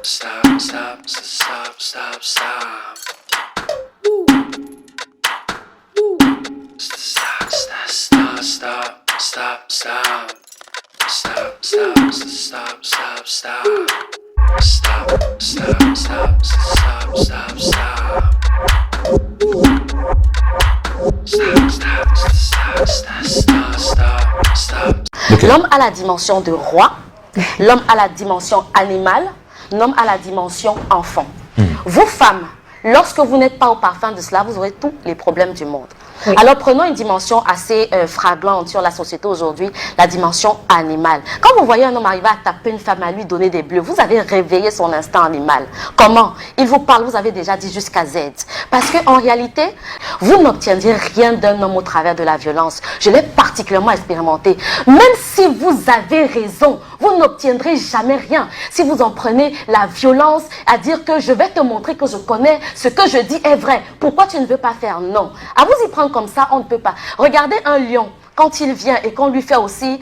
Stop, stop, stop, stop, stop. Stop, stop, stop, stop, stop, stop. Stop, stop, stop, stop, stop. Stop, stop, stop, stop, stop, stop. Stop, stop, stop, stop, stop, stop. Okay. L'homme a la dimension de roi, l'homme a la dimension animale, l'homme a la dimension enfant. Vous, femmes, lorsque vous n'êtes pas au parfum de cela, vous aurez tous les problèmes du monde. Oui. Alors prenons une dimension assez flagrante sur la société aujourd'hui, la dimension animale. Quand vous voyez un homme arriver à taper une femme, à lui donner des bleus, vous avez réveillé son instinct animal. Comment? Il vous parle, vous avez déjà dit jusqu'à Z. Parce qu'en réalité, vous n'obtiendrez rien d'un homme au travers de la violence. Je l'ai particulièrement expérimenté. Même si vous avez raison, vous n'obtiendrez jamais rien. Si vous en prenez la violence à dire que je vais te montrer que je connais, ce que je dis est vrai. Pourquoi tu ne veux pas faire? Non. À vous y prendre comme ça, on ne peut pas. Regardez un lion. Quand il vient et qu'on lui fait aussi,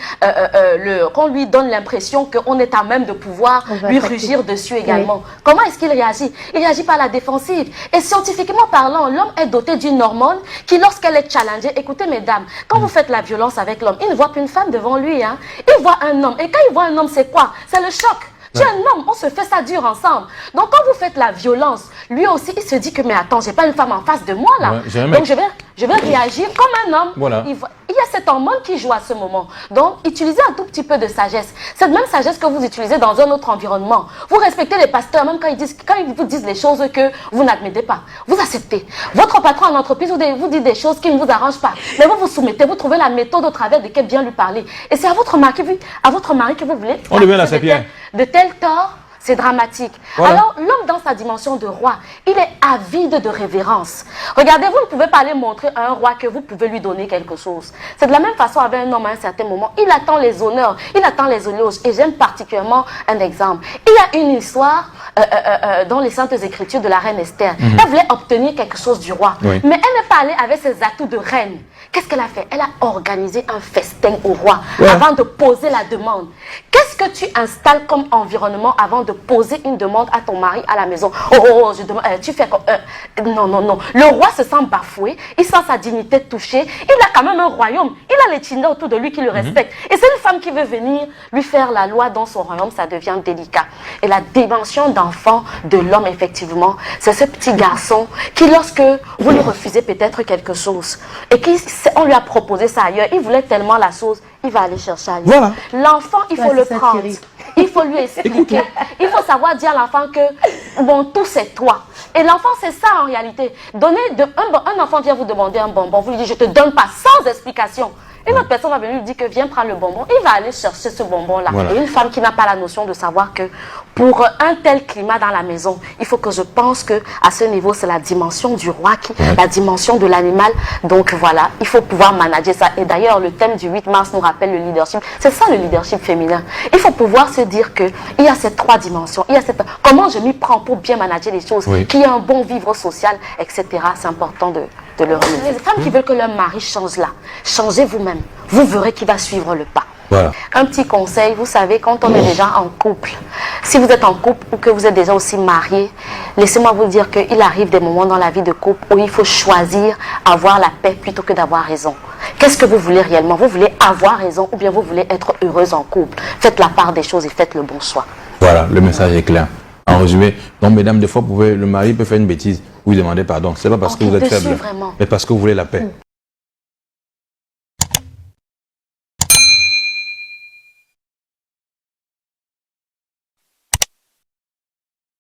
qu'on lui donne l'impression qu'on est à même de pouvoir lui rugir dessus également. Oui. Comment est-ce qu'il réagit? Il réagit par la défensive. Et scientifiquement parlant, l'homme est doté d'une hormone qui, lorsqu'elle est challengée, écoutez mesdames, quand vous faites la violence avec l'homme, il ne voit plus une femme devant lui. Hein. Il voit un homme. Et quand il voit un homme, c'est quoi? C'est le choc. Tu es un homme, on se fait ça dur ensemble. Donc quand vous faites la violence, lui aussi il se dit que mais attends, j'ai pas une femme en face de moi là. Ouais, donc je vais réagir comme un homme. Voilà. Il y a cette hormone qui joue à ce moment. Donc utilisez un tout petit peu de sagesse. Cette même sagesse que vous utilisez dans un autre environnement. Vous respectez les pasteurs même quand ils vous disent les choses que vous n'admettez pas. Vous acceptez. Votre patron en entreprise vous dit des choses qui ne vous arrangent pas. Mais vous vous soumettez, vous trouvez la méthode au travers de laquelle bien lui parler. Et c'est à votre mari que vous voulez. On devient la sapienne. De tel tort, c'est dramatique. Voilà. Alors, l'homme dans sa dimension de roi, il est avide de révérence. Regardez, vous ne pouvez pas aller montrer à un roi que vous pouvez lui donner quelque chose. C'est de la même façon avec un homme à un certain moment. Il attend les honneurs, il attend les éloges. Et j'aime particulièrement un exemple. Il y a une histoire dans les Saintes Écritures de la reine Esther. Elle voulait obtenir quelque chose du roi. Oui. Mais elle n'est pas allée avec ses atouts de reine. Qu'est-ce qu'elle a fait? Elle a organisé un festin au roi avant de poser la demande. Qu'est-ce que tu installes comme environnement avant de poser une demande à ton mari à la maison? Je demande, tu fais comme... non, non, non. Le roi se sent bafoué, il sent sa dignité touchée. Il a quand même un royaume. Il a les Tchinda autour de lui qui le respectent. Et c'est une femme qui veut venir lui faire la loi dans son royaume, ça devient délicat. Et la dimension d'enfant de l'homme, effectivement, c'est ce petit garçon qui, lorsque vous lui refusez peut-être quelque chose, et qu'on lui a proposé ça ailleurs, il voulait tellement la chose, il va aller chercher ailleurs. Voilà. L'enfant, il faut le prendre. Il faut lui expliquer. Il faut savoir dire à l'enfant que bon, tout c'est toi. Et l'enfant, c'est ça en réalité. Un enfant vient vous demander un bonbon, vous lui dites je te donne pas sans explication. Une autre personne va venir lui dire que viens prendre le bonbon. Il va aller chercher ce bonbon-là. Voilà. Et une femme qui n'a pas la notion de savoir que pour un tel climat dans la maison, il faut que je pense que à ce niveau, c'est la dimension du roi, la dimension de l'animal. Donc voilà, il faut pouvoir manager ça. Et d'ailleurs, le thème du 8 mars nous rappelle le leadership. C'est ça le leadership féminin. Il faut pouvoir se dire que il y a ces trois dimensions. Il y a comment je m'y prends pour bien manager les choses, qu'il y ait un bon vivre social, etc. C'est important de le remettre. Les femmes qui veulent que leur mari change là, changez vous-même. Vous verrez qu'il va suivre le pas. Voilà. Un petit conseil, vous savez, quand on est déjà en couple, si vous êtes en couple ou que vous êtes déjà aussi marié, laissez-moi vous dire qu'il arrive des moments dans la vie de couple où il faut choisir avoir la paix plutôt que d'avoir raison. Qu'est-ce que vous voulez réellement? Vous voulez avoir raison ou bien vous voulez être heureuse en couple? Faites la part des choses et faites le bon choix. Voilà, le message est clair. En résumé, donc mesdames, des fois, le mari peut faire une bêtise, vous lui demandez pardon. C'est pas parce que vous êtes faible, mais parce que vous voulez la paix.